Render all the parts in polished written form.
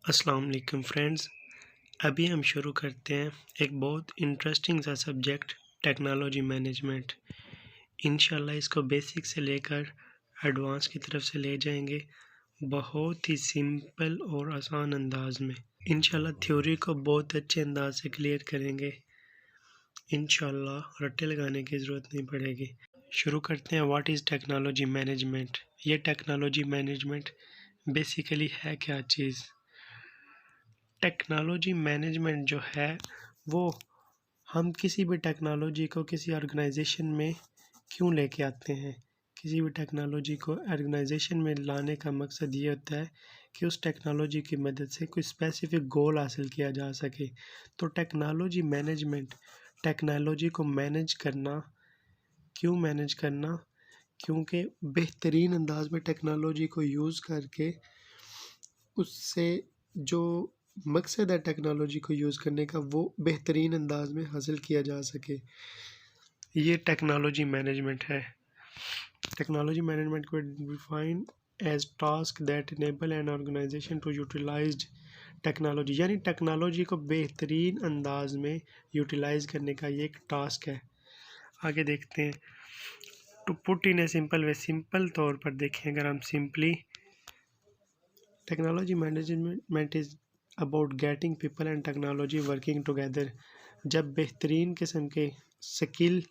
अस्सलाम वालेकुम फ्रेंड्स। अभी हम शुरू करते हैं एक बहुत इंटरेस्टिंग सा सब्जेक्ट टेक्नोलॉजी मैनेजमेंट। इंशाल्लाह इसको बेसिक से लेकर एडवांस की तरफ से ले जाएंगे बहुत ही सिंपल और आसान अंदाज में। इंशाल्लाह थ्योरी को बहुत अच्छे अंदाज से क्लियर करेंगे। इंशाल्लाह रट्टे लगाने की ज़रूरत नहीं पड़ेगी। शुरू करते हैं। What is technology management? ये टेक्नोलॉजी मैनेजमेंट बेसिकली है क्या चीज़? टेक्नोलॉजी मैनेजमेंट जो है वो हम किसी भी टेक्नोलॉजी को किसी ऑर्गेनाइजेशन में क्यों लेके आते हैं। किसी भी टेक्नोलॉजी को ऑर्गेनाइजेशन में लाने का मकसद ये होता है कि उस टेक्नोलॉजी की मदद से कोई स्पेसिफिक गोल हासिल किया जा सके। तो टेक्नोलॉजी मैनेजमेंट, टेक्नोलॉजी को मैनेज करना। क्यों मैनेज करना? क्योंकि बेहतरीन अंदाज में टेक्नोलॉजी को यूज़ करके उससे जो मकसद है टेक्नोलॉजी को यूज़ करने का वो बेहतरीन अंदाज में हासिल किया जा सके। ये टेक्नोलॉजी मैनेजमेंट है। टेक्नोलॉजी मैनेजमेंट को define as task that enable an organization to utilize technology, यानी टेक्नोलॉजी को बेहतरीन अंदाज में यूटिलाइज करने का ये एक टास्क है। आगे देखते हैं। To put in a simple way, simple तौर पर देखें अगर हम simply, technology management is about getting people and technology working together. जब बेहतरीन किस्म के स्किल,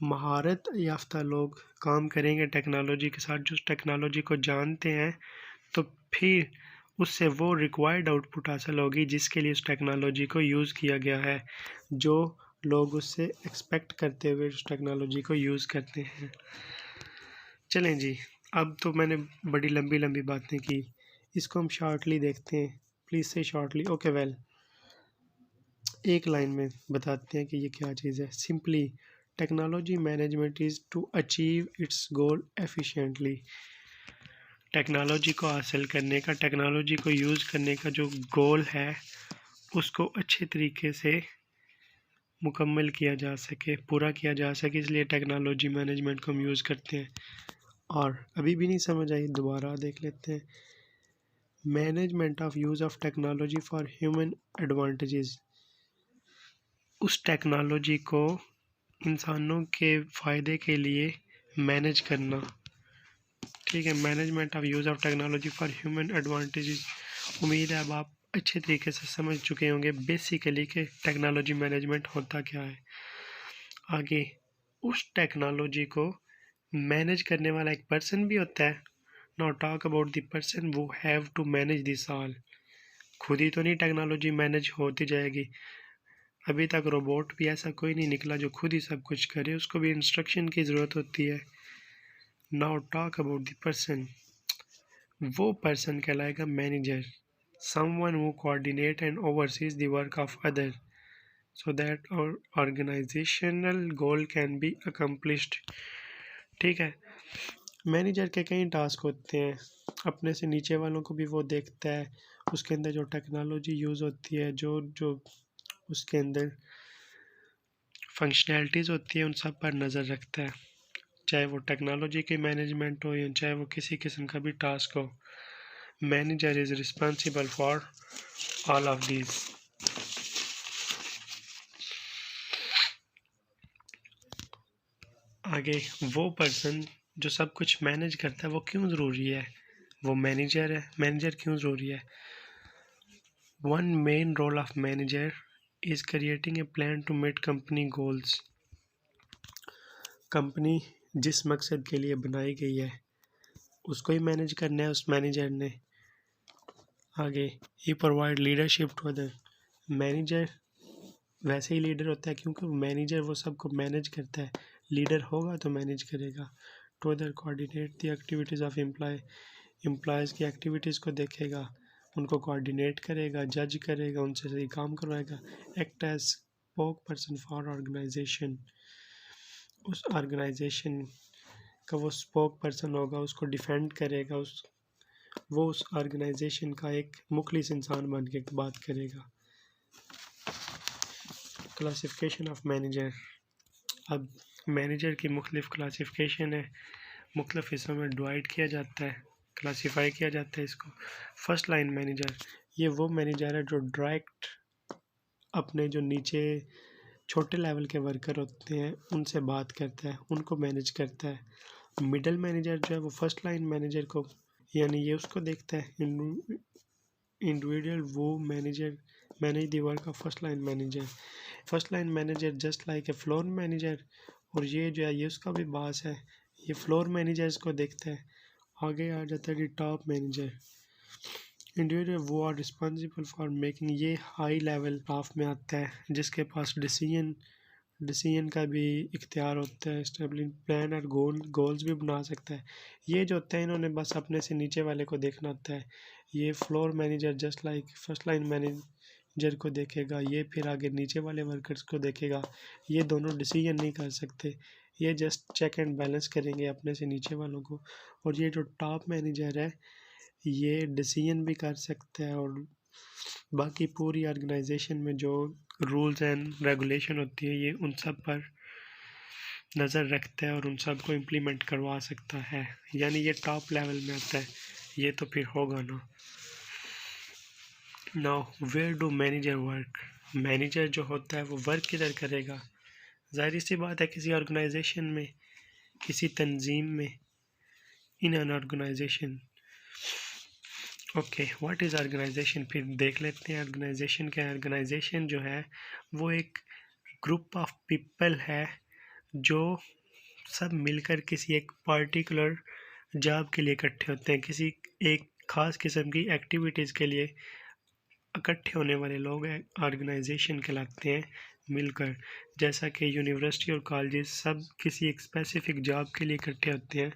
महारत याफ्ता लोग काम करेंगे टेक्नोलॉजी के साथ, जो टेक्नोलॉजी को जानते हैं, तो फिर उससे वो रिक्वायर्ड आउटपुट हासिल होगी जिसके लिए उस टेक्नोलॉजी को यूज़ किया गया है, जो लोग उससे एक्सपेक्ट करते हुए उस टेक्नोलॉजी को यूज़ करते हैं। चलें जी, अब तो मैंने बड़ी लंबी लंबी बातें की, इसको हम शॉर्टली देखते हैं। प्लीज़ से शॉर्टली। ओके वेल, एक लाइन में बताते हैं कि ये क्या चीज़ है। Simply, technology management is to achieve its goal efficiently. Technology को हासिल करने का, टेक्नोलॉजी को यूज़ करने का जो गोल है उसको अच्छे तरीके से मुकम्मल किया जा सके, पूरा किया जा सके, इसलिए टेक्नोलॉजी मैनेजमेंट को हम यूज़ करते हैं। और अभी भी नहीं समझ आई, दोबारा देख लेते हैं। Management of use of technology for human advantages, उस टेक्नोलॉजी को इंसानों के फ़ायदे के लिए मैनेज करना। ठीक है, management of use of technology for human advantages. उम्मीद है अब आप अच्छे तरीके से समझ चुके होंगे बेसिकली कि टेक्नोलॉजी मैनेजमेंट होता क्या है। आगे, उस टेक्नोलॉजी को मैनेज करने वाला एक पर्सन भी होता है। Now talk about the person who have to manage this all. खुद ही तो नहीं टेक्नोलॉजी मैनेज होती जाएगी। अभी तक रोबोट भी ऐसा कोई नहीं निकला जो खुद ही सब कुछ करे, उसको भी इंस्ट्रक्शन की ज़रूरत होती है। Now talk about the person, वो पर्सन कहलाएगा manager. Someone who coordinate and oversees the work of other so that organizational goal can be accomplished. ठीक है, मैनेजर के कई टास्क होते हैं, अपने से नीचे वालों को भी वो देखता है, उसके अंदर जो टेक्नोलॉजी यूज़ होती है, जो जो उसके अंदर फंक्शनैलिटीज़ होती है, उन सब पर नज़र रखता है। चाहे वो टेक्नोलॉजी की मैनेजमेंट हो या चाहे वो किसी किस्म का भी टास्क हो, manager is responsible for all of these. आगे, वो पर्सन जो सब कुछ मैनेज करता है वो क्यों ज़रूरी है? वो मैनेजर है। मैनेजर क्यों ज़रूरी है? One main role of manager is creating a plan to meet company goals. Company जिस मकसद के लिए बनाई गई है उसको ही मैनेज करना है उस मैनेजर ने। आगे, ही provide leadership to other. Manager वैसे ही लीडर होता है क्योंकि मैनेजर वो सबको मैनेज करता है, लीडर होगा तो मैनेज करेगा। To other, coordinate the activities of employees की एक्टिविटीज़ को देखेगा, उनको कोऑर्डिनेट करेगा, जज करेगा, उनसे सही काम करवाएगा। Act as spoke person for organization, उस ऑर्गेनाइजेशन का वो स्पोक पर्सन होगा, उसको डिफेंड करेगा, वो उस ऑर्गेनाइजेशन का एक मुखलिस इंसान बन के बात करेगा। Classification of manager. अब मैनेजर की मुख्तलिफ क्लासिफिकेशन है, मुख्तलिफ हिस्सों में डिवाइड किया जाता है। क्लासीफाई किया जाता है इसको। फर्स्ट लाइन मैनेजर, ये वो मैनेजर है जो डायरेक्ट अपने जो नीचे छोटे लेवल के वर्कर होते हैं उनसे बात करता है, उनको मैनेज करता है। मिडल मैनेजर जो है वो फर्स्ट लाइन मैनेजर को, यानी ये उसको देखता है। इंडिविजुअल वो manager manage the work of first line manager. First line manager just like a floor manager, और ये जो है ये उसका भी बॉस है, ये फ्लोर मैनेजर्स को देखता है। आगे आ जाता है टॉप मैनेजर। इंडिविजुअल वो आर रिस्पॉन्सिबल फॉर मेकिंग, ये हाई लेवल स्टाफ में आता है जिसके पास डिसीजन का भी इख्तियार होता है, स्टेबलिंग प्लान और गोल्स भी बना सकता है। ये जो होता है इन्होंने बस अपने से नीचे वाले को देखना होता है। ये floor manager just like first line manager को देखेगा, ये फिर आगे नीचे वाले वर्कर्स को देखेगा। ये दोनों डिसीजन नहीं कर सकते, ये जस्ट चेक एंड बैलेंस करेंगे अपने से नीचे वालों को। और ये जो टॉप मैनेजर है ये डिसीजन भी कर सकता है और बाकी पूरी ऑर्गेनाइजेशन में जो रूल्स एंड रेगुलेशन होती है ये उन सब पर नज़र रखता है और उन सब को इम्प्लीमेंट करवा सकता है। यानी ये टॉप लेवल में आता है, ये तो फिर होगा ना। Now where do manager work, manager जो होता है वो वर्क किधर करेगा? जाहिर सी बात है किसी ऑर्गेनाइजेशन में, किसी तंजीम में, in an organization. Okay, what is organization? फिर देख लेते हैं ऑर्गेनाइजेशन क्या है। ऑर्गेनाइजेशन जो है वो एक ग्रुप ऑफ पीपल है जो सब मिलकर किसी एक पार्टिकुलर जॉब के लिए इकट्ठे होते हैं, किसी एक ख़ास किस्म की एक्टिविटीज़ के लिए इकट्ठे होने वाले लोग ऑर्गेनाइजेशन कहलाते हैं मिलकर। जैसा कि यूनिवर्सिटी और कॉलेजेस सब किसी एक स्पेसिफिक जॉब के लिए इकट्ठे होते हैं,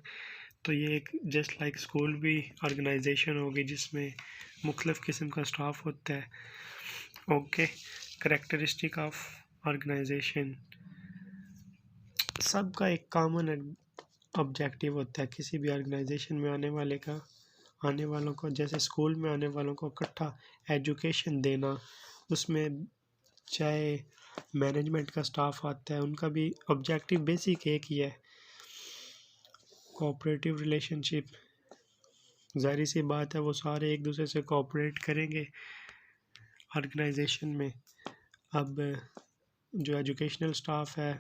तो ये एक जस्ट लाइक स्कूल भी ऑर्गेनाइजेशन होगी जिसमें मुख्तलिफ़ किस्म का स्टाफ होता है। ओके, करैक्टरिस्टिक ऑफ ऑर्गेनाइजेशन, सबका एक कॉमन ऑब्जेक्टिव होता है किसी भी ऑर्गेनाइजेशन में आने वालों को, जैसे स्कूल में आने वालों को इकट्ठा एजुकेशन देना। उसमें चाहे मैनेजमेंट का स्टाफ आता है, उनका भी ऑब्जेक्टिव बेसिक एक ही है, कोऑपरेटिव रिलेशनशिप। जाहिर सी बात है वो सारे एक दूसरे से कोऑपरेट करेंगे ऑर्गेनाइजेशन में। अब जो एजुकेशनल स्टाफ है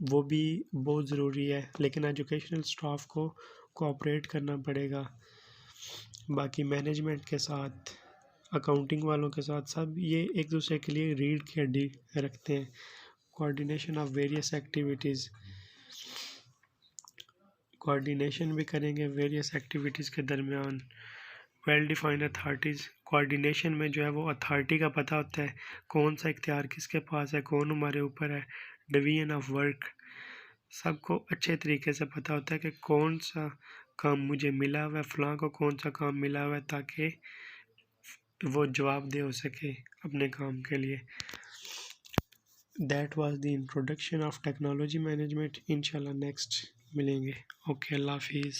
वो भी बहुत ज़रूरी है, लेकिन एजुकेशनल स्टाफ को कोऑपरेट करना पड़ेगा बाकी मैनेजमेंट के साथ, अकाउंटिंग वालों के साथ। सब ये एक दूसरे के लिए रीढ़ की हड्डी रखते हैं। Coordination of various activities, coordination भी करेंगे वेरियस एक्टिविटीज़ के दरमियान। वेल डिफाइंड अथॉरिटीज़, कोऑर्डिनेशन में जो है वो अथॉरिटी का पता होता है, कौन सा इख्तियार किसके पास है, कौन हमारे ऊपर है। डिवीजन ऑफ वर्क, सबको अच्छे तरीके से पता होता है कि कौन सा काम मुझे मिला हुआ है, फ़लाँ को कौन सा काम मिला हुआ है, ताकि वो जवाबदेह हो सके अपने काम के लिए। That was the introduction of technology management. इंशाल्लाह नेक्स्ट मिलेंगे। ओके, अल्लाह हाफिज़।